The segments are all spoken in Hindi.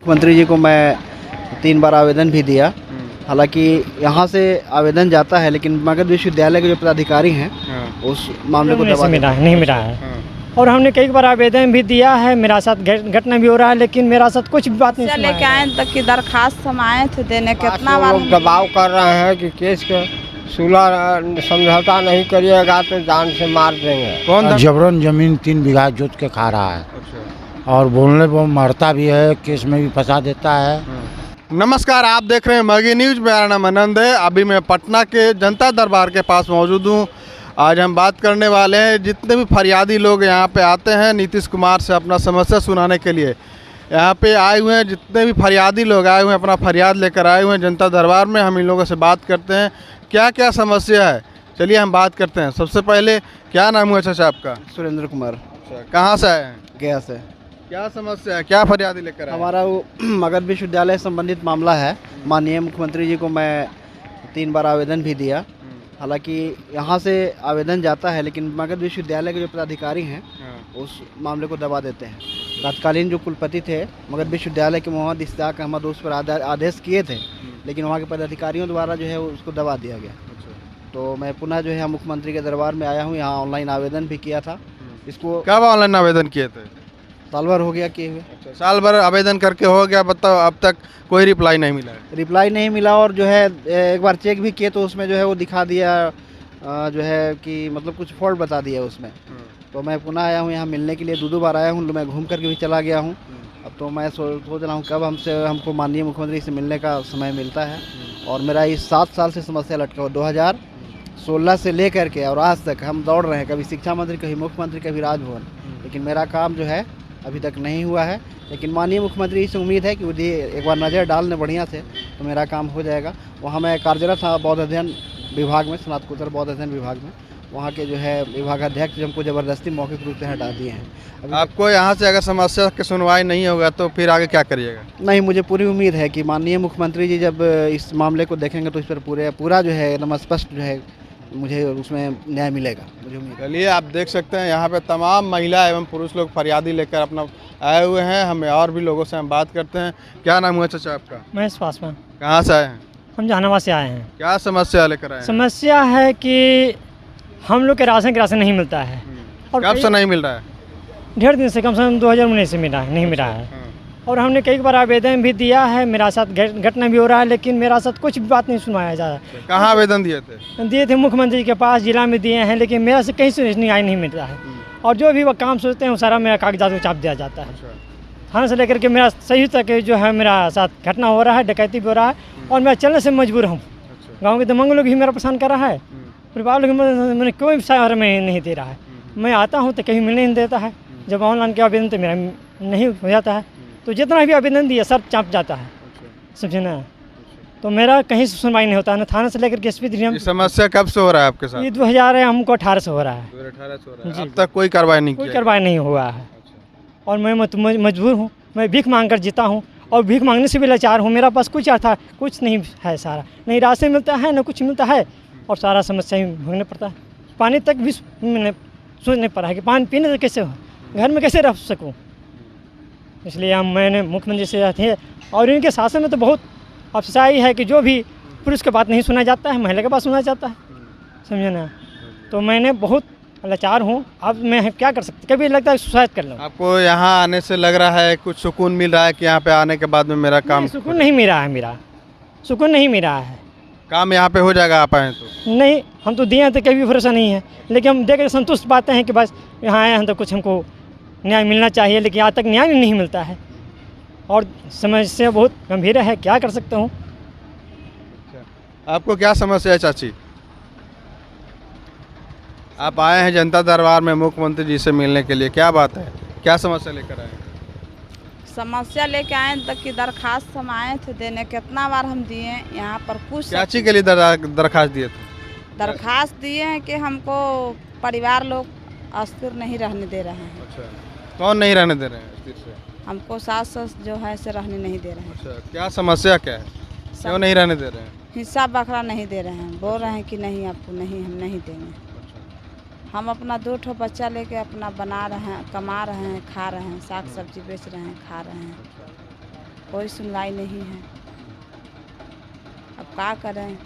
मुख्यमंत्री जी को मैं 3 बार आवेदन भी दिया। हालांकि यहाँ से आवेदन जाता है, लेकिन मगध विश्वविद्यालय के जो पदाधिकारी हैं उस मामले को दबा देते हैं। नहीं मिला है। और हमने कई बार आवेदन भी दिया है, मेरा साथ घटना भी हो रहा है, लेकिन मेरा साथ कुछ भी बात नहीं लेके आए तक की दरखास्त हम आए थे देने, कितना बार दबाव कर रहे हैं कि केस का सुलह समझौता नहीं करिएगा तो जान से मार देंगे। कौन जबरन जमीन 3 बीघा जोत के खा रहा है और बोलने पर मारता भी है, केस में भी फंसा देता है। नमस्कार, आप देख रहे हैं मगही न्यूज। मेरा नाम आनंद है। अभी मैं पटना के जनता दरबार के पास मौजूद हूँ। आज हम बात करने वाले हैं, जितने भी फरियादी लोग यहाँ पे आते हैं नीतीश कुमार से अपना समस्या सुनाने के लिए, यहाँ पे आए हुए हैं जितने भी फरियादी लोग आए हुए हैं, अपना फरियाद लेकर आए हुए हैं जनता दरबार में। हम इन लोगों से बात करते हैं क्या क्या समस्या है। चलिए हम बात करते हैं। सबसे पहले क्या नाम हुआ चाचा आपका? सुरेंद्र कुमार। कहाँ से आए हैं? गया से। क्या समस्या है, क्या फरियादी लेकर आए? हमारा वो मगध विश्वविद्यालय संबंधित मामला है। माननीय मुख्यमंत्री जी को मैं 3 बार आवेदन भी दिया। हालांकि यहाँ से आवेदन जाता है, लेकिन मगध विश्वविद्यालय के जो पदाधिकारी हैं उस मामले को दबा देते हैं। तत्कालीन जो कुलपति थे मगध विश्वविद्यालय के मोहम्मद इश्तियाक अहमद उस पर आदेश किए थे, लेकिन वहाँ के पदाधिकारियों द्वारा जो है उसको दबा दिया गया। तो मैं पुनः जो है मुख्यमंत्री के दरबार में आया हूँ। यहाँ ऑनलाइन आवेदन भी किया था। इसको कब ऑनलाइन आवेदन किए थे? साल भर हो गया किए हुए। साल भर आवेदन करके हो गया, बताओ अब तक कोई रिप्लाई नहीं मिला है? रिप्लाई नहीं मिला, और जो है एक बार चेक भी किए तो उसमें जो है वो दिखा दिया जो है कि मतलब कुछ फॉल्ट बता दिया उसमें। तो मैं पुनः आया हूँ यहाँ मिलने के लिए। 2 बार आया हूँ, मैं घूम करके भी चला गया हूँ। अब तो मैं सोच रहा हूँ कब हमको माननीय मुख्यमंत्री से मिलने का समय मिलता है। और मेरा इस 7 साल से समस्या लटका हुआ, 2016 से लेकर के और आज तक हम दौड़ रहे हैं, कभी शिक्षा मंत्री, कभी मुख्यमंत्री, कभी राजभवन, लेकिन मेरा काम जो है अभी तक नहीं हुआ है। लेकिन माननीय मुख्यमंत्री से उम्मीद है कि मुझे एक बार नज़र डाल दें बढ़िया से तो मेरा काम हो जाएगा। वहाँ मैं कार्यरत था बौद्ध अध्ययन विभाग में, स्नातकोत्तर बौद्ध अध्ययन विभाग में। वहाँ के जो है विभागाध्यक्ष हमको ज़बरदस्ती मौखिक रूप से हटा दिए हैं। आपको यहाँ से अगर समस्या की सुनवाई नहीं होगा तो फिर आगे क्या करिएगा? नहीं, मुझे पूरी उम्मीद है कि माननीय मुख्यमंत्री जी जब इस मामले को देखेंगे तो इस पर पूरा जो है एकदम स्पष्ट जो है मुझे उसमें न्याय मिलेगा, मुझे उम्मीद है। चलिए आप देख सकते हैं यहाँ पे तमाम महिला एवं पुरुष लोग फरियादी लेकर अपना आए हुए हैं। हमें और भी लोगों से हम बात करते हैं। क्या नाम हुआ चाचा आपका? महेश पासवान। कहाँ से आए हैं? हम जहानाबाद से आए हैं। क्या समस्या लेकर आए हैं? समस्या है कि हम लोग के राशन नहीं मिलता है। और कब से नहीं मिल रहा है? 1.5 दिन से, कम से कम 2019 से नहीं मिला है। और हमने कई बार आवेदन भी दिया है, मेरा साथ घटना भी हो रहा है, लेकिन मेरा साथ कुछ भी बात नहीं सुनाया जा रहा। कहाँ आवेदन दिए थे? दिए थे मुख्यमंत्री के पास, जिला में दिए हैं, लेकिन मेरा से कहीं से न्याय नहीं मिलता है। और जो भी वो काम सोचते हैं वो सारा मेरा कागजात को चाप दिया जाता है। थाने से लेकर के मेरा सही तक जो है मेरा साथ घटना हो रहा है, डकैती भी हो रहा है, और मैं चलने से मजबूर हूँ। गाँव के दमंग लोग ही मेरा परेशान कर रहा है, परिवार लोग मैंने कोई सहारा में नहीं दे रहा है। मैं आता हूँ तो कहीं मिलने नहीं देता है। जब ऑनलाइन के आवेदन तो मेरा नहीं हो जाता है, तो जितना भी आवेदन दिया सब चाप जाता है, समझे ना। तो मेरा कहीं से सुनवाई नहीं होता है, थाने से लेकर के एसपी। समस्या कब से हो रहा है आपके साथ? ये 2000 हमको 18 से हो रहा है। 2018 से हो रहा है। अब तक कोई कार्रवाई नहीं की? कोई कार्रवाई नहीं हुआ है। और मैं मजबूर हूँ, मैं भीख मांग कर जीता हूँ, और भीख मांगने से भी लाचार हूँ। मेरा पास कुछ अर्थ कुछ नहीं है, सारा नहीं राशन मिलता है, न कुछ मिलता है, और सारा समस्या ही भोगना पड़ता है। पानी तक भी मैंने सोच नहीं पड़ा है कि पानी पीने से कैसे हो, घर में कैसे रह सकूँ। इसलिए मैंने मुख्यमंत्री से थे, और इनके शासन में तो बहुत अफसाई है कि जो भी पुरुष की बात नहीं सुना जाता है, महिला की बात सुना जाता है, समझे ना। तो मैंने बहुत लाचार हूँ। अब मैं क्या कर सकती, कभी लगता है सुसाइड कर लूँ। आपको यहाँ आने से लग रहा है कुछ सुकून मिल रहा है कि यहाँ पे आने के बाद में मेरा काम? सुकून नहीं मिल रहा है, मेरा सुकून नहीं मिल रहा है। काम यहाँ पे हो जाएगा आप आए तो? नहीं, हम तो दिए हैं तो कभी भरोसा नहीं है, लेकिन हम देख के संतुष्ट पाते हैं कि बस यहाँ आए हैं तो कुछ हमको न्याय मिलना चाहिए, लेकिन आज तक न्याय नहीं मिलता है, और समस्या बहुत गंभीर है। क्या कर सकता हूँ? आपको क्या समस्या है चाची? आप आए हैं जनता दरबार में मुख्यमंत्री जी से मिलने के लिए, क्या बात है, क्या समस्या लेकर आए? समस्या लेके आए तक की दरखास्त हम आए थे देने, कितना बार हम दिए। यहाँ पर कुछ क्या चीज के लिए दरखास्त दिए थे? दरखास्त दिए हैं कि हमको परिवार लोग अस्थिर नहीं रहने दे रहे हैं। अच्छा, कौन नहीं रहने दे रहे हैं अस्थिर से? हमको सास जो है से रहने नहीं दे रहे हैं। अच्छा, क्या समस्या क्या है, क्यों नहीं रहने दे रहे हैं? हिस्सा बकरा नहीं दे रहे हैं, बोल रहे हैं कि नहीं आपको नहीं, हम नहीं देंगे। हम अपना 2 बच्चा लेके अपना बना रहे हैं, कमा रहे हैं, खा रहे हैं, साग सब्जी बेच रहे हैं, खा रहे हैं। कोई सुनवाई नहीं है। अब क्या करें,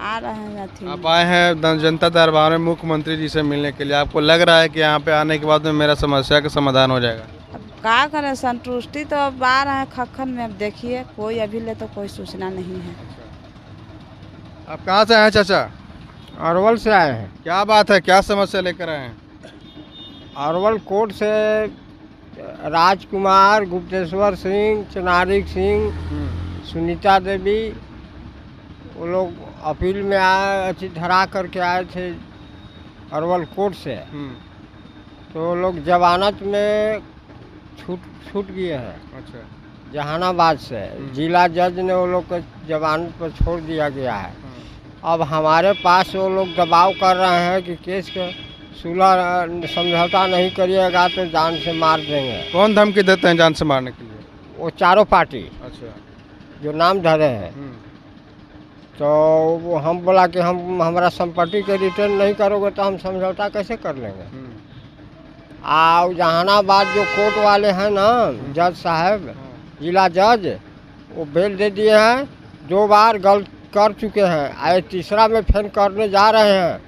आ रहे हैं अथी आप आए हैं जनता दरबार में मुख्यमंत्री जी से मिलने के लिए, आपको लग रहा है कि यहाँ पे आने के बाद में मेरा समस्या का समाधान हो जाएगा? अब क्या करें, संतुष्टि तो अब आ रहे हैं खखन में। अब देखिए कोई अभी ले तो कोई सूचना नहीं है। आप कहाँ से आए हैं चाचा? अरवल से आए हैं। क्या बात है, क्या समस्या लेकर आए हैं? अरवल कोर्ट से राजकुमार, गुप्तेश्वर सिंह, चनारिक सिंह, सुनीता देवी, वो लोग अपील में आए, अच्छी धरा करके आए थे अरवल कोर्ट से। तो वो लोग जमानत में छूट गए हैं। अच्छा। जहानाबाद से जिला जज ने वो लोग को जमानत पर छोड़ दिया गया है। अब हमारे पास वो लोग दबाव कर रहे हैं कि केस का सुलह समझौता नहीं करिएगा तो जान से मार देंगे। कौन धमकी देते हैं जान से मारने के लिए? वो चारों पार्टी अच्छा। जो नाम धरे हैं। तो वो हम बोला कि हम हमारा संपत्ति के रिटर्न नहीं करोगे तो हम समझौता कैसे कर लेंगे। और जहानाबाद जो कोर्ट वाले हैं ना, जज साहब, जिला जज, वो बेल दे दिए हैं। 2 बार गलत कर चुके हैं, आए तीसरा में फिर करने जा रहे हैं।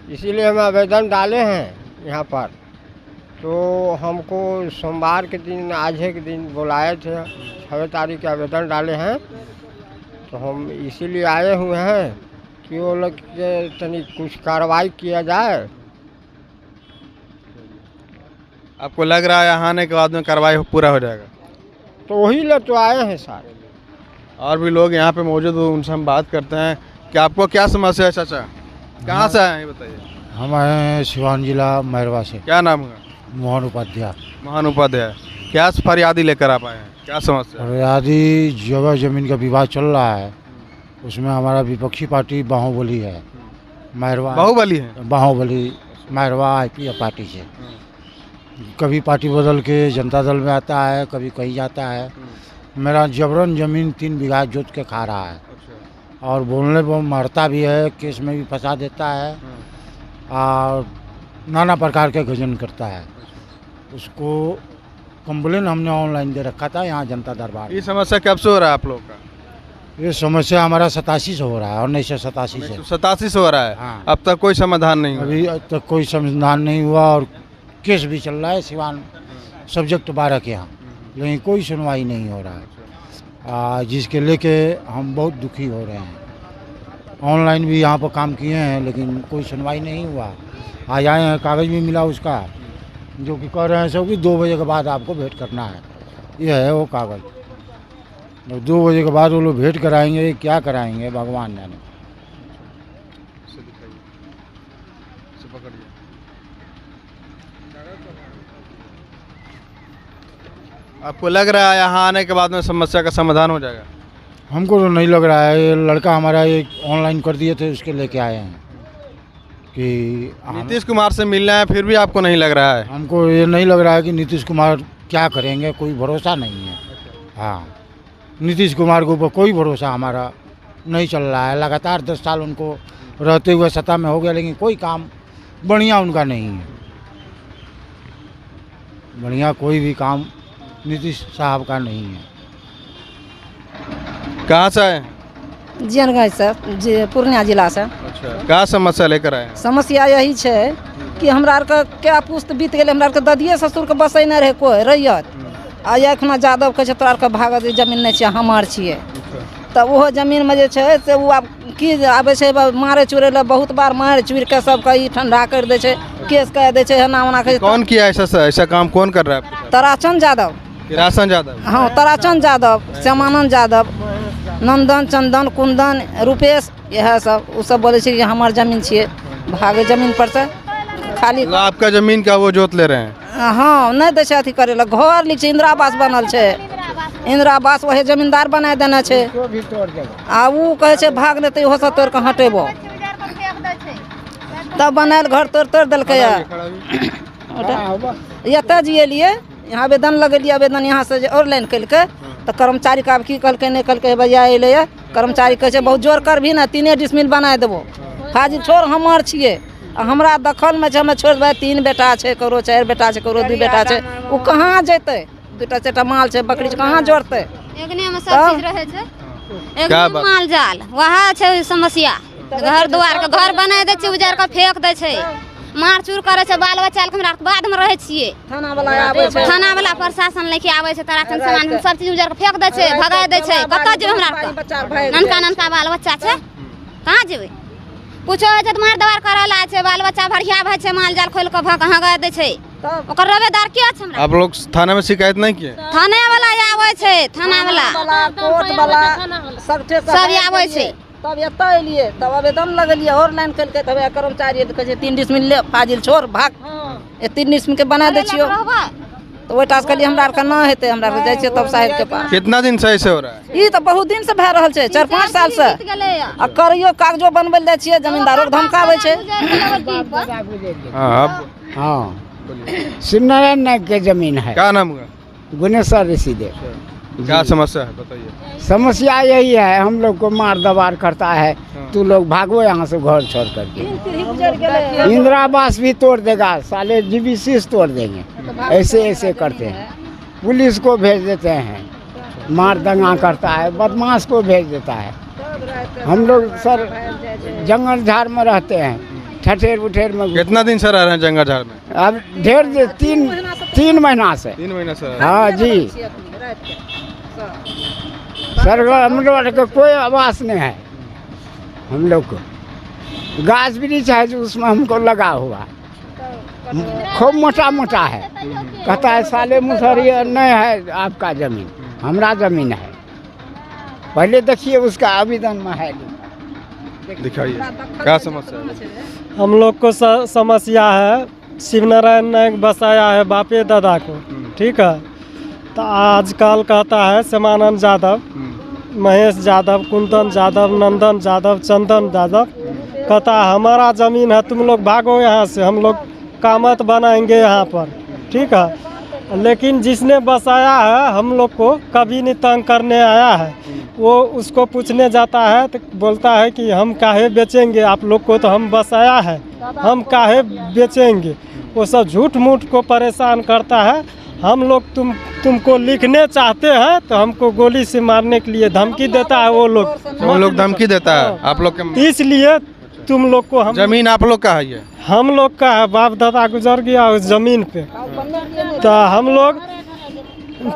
इसीलिए हम आवेदन डाले हैं यहाँ पर। तो हमको सोमवार के दिन, आज के दिन बुलाए थे, 6 तारीख के आवेदन डाले हैं। तो हम इसीलिए आए हुए हैं कि वो लोग के तनी कुछ कार्रवाई किया जाए। आपको लग रहा है यहाँ आने के बाद में कार्रवाई पूरा हो जाएगा? तो वही लोग तो आए हैं सारे। और भी लोग यहाँ पे मौजूद हैं, उनसे हम बात करते हैं कि आपको क्या समस्या है चाचा? कहाँ से आए हैं ये बताइए? हम आए हैं सिवान जिला मैरवा से। क्या नाम है? मोहन उपाध्याय। महान उपाध्याय। क्या फरियादी लेकर आप आए हैं, क्या समस्या? फरियादी जगह जमीन का विवाद चल रहा है, उसमें हमारा विपक्षी पार्टी बाहुबली है, मैरवा बाहुबली है। बाहुबली मैरवा IP पार्टी से कभी पार्टी बदल के जनता दल में आता है, कभी कहीं जाता है। मेरा जबरन ज़मीन 3 बीघा जोत के खा रहा है और बोलने पर मारता भी है, केस में भी फंसा देता है और नाना प्रकार के गजन करता है। उसको कंप्लेन हमने ऑनलाइन दे रखा था यहाँ जनता दरबार। ये समस्या कब से हो रहा है आप लोग का? ये समस्या हमारा 87 से हो रहा है, 1987 से। 87 से हो रहा है। हाँ। अब तक कोई समाधान नहीं हुआ? अभी तक कोई समाधान नहीं हुआ और केस भी चल रहा है सिवान सब्जेक्ट 12 के यहाँ, लेकिन कोई सुनवाई नहीं हो रहा है, जिसके लेके हम बहुत दुखी हो रहे हैं। ऑनलाइन भी यहाँ पर काम किए हैं लेकिन कोई सुनवाई नहीं हुआ। आज आए हैं, कागज़ भी मिला उसका, जो कि कह रहे हैं सब कि 2 बजे के बाद आपको भेंट करना है। ये है वो कागज़। 2 बजे के बाद वो लोग भेंट कराएंगे, क्या कराएंगे भगवान जाने। आपको लग रहा है यहाँ आने के बाद में समस्या का समाधान हो जाएगा? हमको तो नहीं लग रहा है। ये लड़का हमारा एक ऑनलाइन कर दिए थे, उसके लेके आए हैं कि नीतीश कुमार से मिलना है, फिर भी आपको नहीं लग रहा है? हमको ये नहीं लग रहा है कि नीतीश कुमार क्या करेंगे, कोई भरोसा नहीं है। हाँ, नीतीश कुमार के ऊपर कोई भरोसा हमारा नहीं चल रहा है। लगातार 10 साल उनको रहते हुए सत्ता में हो गया, लेकिन कोई काम बढ़िया उनका नहीं है। बढ़िया कोई भी काम नीतीश साहब का नहीं है। कहाँ से आए? जियनगंज से, पूर्णिया जिला से। अच्छा, क्या समस्या लेकर आए? समस्या यही है कि हमरा आर के क्या पुस्त बीत गए, हमरा आर के ददिये ससुर के बसै नहीं रहे कोई रैयत। आ एखना यादव कहे छै तोरा आर के भागत जमीन नहीं छै, हमार छियै। तो वो जमीन में जे छै से वो आब की आबे छै, मारे चुरे ला बहुत बार मार चुर के सबके ई ठंडा कर दे छै, केस कह दे छै, हेना ओना कहे। कौन किया ऐसा काम कौन कर रहा है आपके साथ? ताराचंद यादव। किरासन यादव? हाँ, ताराचंद यादव, श्यामानंद यादव, नंदन, चंदन, कुंदन, रूपेश, यह सब। वो सब बोले कि हमार जमीन छिए, भागे जमीन पर से खाली। मतलब आपका जमीन का वो जोत ले रहे हैं? हाँ, नहीं दे छै अथी करे ला। घर लिख छै, इंदिरा आवास बनल छै, इंदिरा आवास वही जमींदार बना देने छै। आ वो कहे छै भाग लेते, ओहो सब तोड़ के हटेबो, तब बनायल घर तोड़ देलकै। एतऽ जियलिए, यहाँ आवेदन लगेलिए, आवेदन यहाँ से ऑनलाइन कलकै। तो कर्मचारी का आब की कहलकै नहीं कहलकै, भैया अयलै कर्मचारी कहे छै बहुत जोर कर भी ना, 3 डिसमिल बना देबो। हाजी छोड़ हमार छिए, हमरा दखल में छै, हमें छोड़ देबै। 3 बेटा छै, ककरो 4 बेटा छै, ककरो 2 बेटा छै, वो कहाँ जेतै? दूटा चारटा माल छै बकरी कहाँ जोड़ते एगने में सब चीज रहे छै क्या एगने बात? माल जाल वहाँ छै समस्या घर दुआर के घर बना दे छै उजार के फेंक दे छै मार चूर करे छै बाल बच्चा के हमरा बाद में रहे छियै थाना वाला आबै छै थाना वाला प्रशासन लेके आवे छै तारा सामान सब चीज उजार के फेंक दे छै भगा दे छै कतऽ जेबै हमरा आर बच्चा के भागि ननका ननका बाल बच्चा छै कहाँ जेबै कुछो होइ छै तऽ मार दवार करे ला छै बाल बच्चा भरिया भै छै माल जाल खोल के भगा दे छै ओकर रवेदार के छै हमरा आप लोग थाना में शिकायत नहीं किए? थाने वाला आवे छै थाना वाला कोर्ट वाला सबठे सब आवे छै तब एतऽ एलियै तब आवेदन लगेलियै ऑनलाइन केलकै तब कर्मचारी कहै छै 3 डिसमिल ले फाजिल छोड़ भाग 3 डिसमिल के बना दे छियो तो ओइटा से कहलियै हमरा आर के ना हेतै हमरा आर जाइ छियै तब साहिब के पास। कितना दिन से ऐसे हो रहा है? ई तऽ बहुत दिन से भए रहल छै 4-5 साल से आ करियो कागजो बनबै ले जाइ छियै जमींदारो के धमकाबै छै। हाँ, अब हाँ शिवनारायण नायक के जमीन है, क्या नाम हुआ? गुनेश्वर ऋषिदेव। क्या समस्या है बताइए? समस्या यही है हम लोग को मार दबार करता है, तू लोग भागो यहाँ से घर छोड़ करके। इंदिरा आवास भी तोड़ देगा, साले GBC तोड़ देंगे, ऐसे ऐसे करते हैं। पुलिस को भेज देते हैं, मार दंगा करता है, बदमाश को भेज देता है। हम लोग सर जंगल झाड़ में रहते हैं, ठठेर उठेर में। कितना दिन से रह रहे हैं जंगल झाड़ में? अब ढेर 3 महीना से। 3 महीने से? हाँ जी सर हम लोग का कोई आवास नहीं है। हम लोग को गाछ वृक्ष है जो उसमें हमको लगा हुआ खूब मोटा मोटा है, कहता है साले मुसहर ये नहीं है आपका जमीन, हमारा जमीन है। पहले देखिए उसका आवेदन में है, दिखाइए क्या समस्या है? हम लोग को समस्या है शिवनारायण नायक बसाया है बापे दादा को, ठीक है। तो आजकल कहता है श्यामानंद यादव, महेश यादव, कुंदन यादव, नंदन यादव, चंदन यादव, कहता है हमारा ज़मीन है तुम लोग भागो यहाँ से, हम लोग कामत बनाएंगे यहाँ पर, ठीक है। लेकिन जिसने बसाया है हम लोग को कभी नहीं तंग करने आया है, वो उसको पूछने जाता है तो बोलता है कि हम काहे बेचेंगे आप लोग को, तो हम बसाया है हम काहे बेचेंगे। वो सब झूठ मूठ को परेशान करता है। हम लोग तुमको लिखने चाहते हैं तो हमको गोली से मारने के लिए धमकी देता है वो लोग धमकी देता है आप लोग के? इसलिए तुम लोग को हम जमीन आप लोग का है? ये हम लोग का है, बाप दादा गुजर गया उस जमीन पे। तो हम लोग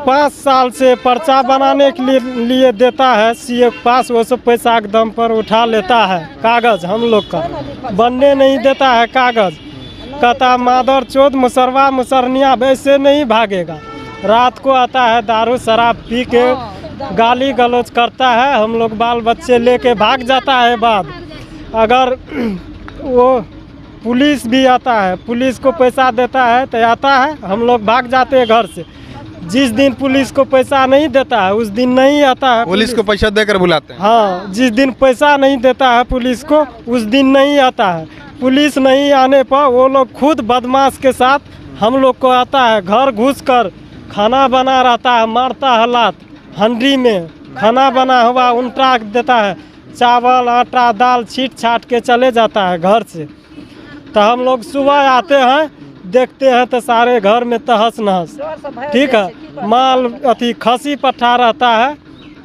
5 साल से पर्चा बनाने के लिए देता है सीए के पास, वो सब पैसा के दम पर उठा लेता है कागज, हम लोग का बनने नहीं देता है कागज। कहता मादर चोद मुसरवा मुसरनिया वैसे नहीं भागेगा। रात को आता है दारू शराब पी के गाली गलौज करता है, हम लोग बाल बच्चे लेके भाग जाता है। बाद अगर वो पुलिस भी आता है, पुलिस को पैसा देता है तो आता है, हम लोग भाग जाते हैं घर से। जिस दिन पुलिस को पैसा नहीं देता है उस दिन नहीं आता है। पुलिस को पैसा देकर बुलाते हैं? हाँ, जिस दिन पैसा नहीं देता है पुलिस को उस दिन नहीं आता है। पुलिस नहीं आने पर वो लोग खुद बदमाश के साथ हम लोग को आता है, घर घुस कर खाना बना रहता है, मारता है लात, हंडी में खाना बना हुआ उल्टा देता है, चावल आटा दाल छीट छाट के चले जाता है घर से। तो हम लोग सुबह आते हैं देखते हैं तो सारे घर में तहस नहस, ठीक है। माल अथी खसी पट्ठा रहता है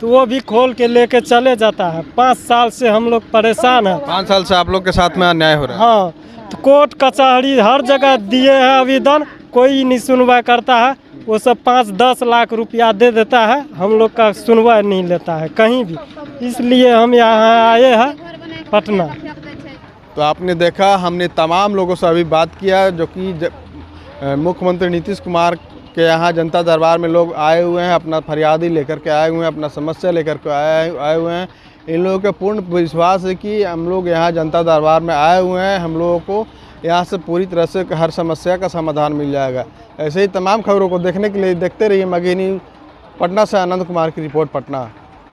तो वो भी खोल के लेके चले जाता है। 5 साल से हम लोग परेशान हैं। 5 साल से आप लोग के साथ में अन्याय हो रहा है? हाँ, तो कोर्ट कचहरी हर जगह दिए हैं आवेदन, कोई नहीं सुनवाई करता है। वो सब 5-10 लाख रुपया दे देता है, हम लोग का सुनवाई नहीं लेता है कहीं भी। इसलिए हम यहाँ आए हैं पटना। तो आपने देखा, हमने तमाम लोगों से अभी बात किया जो कि मुख्यमंत्री नीतीश कुमार के यहाँ जनता दरबार में लोग आए हुए हैं, अपना फरियादी लेकर के आए हुए हैं, अपना समस्या लेकर के आए हुए हैं। इन लोगों का पूर्ण विश्वास है कि हम लोग यहाँ जनता दरबार में आए हुए हैं, हम लोगों को यहाँ से पूरी तरह से हर समस्या का समाधान मिल जाएगा। ऐसे ही तमाम खबरों को देखने के लिए देखते रहिए मगही न्यूज़। पटना से आनंद कुमार की रिपोर्ट, पटना।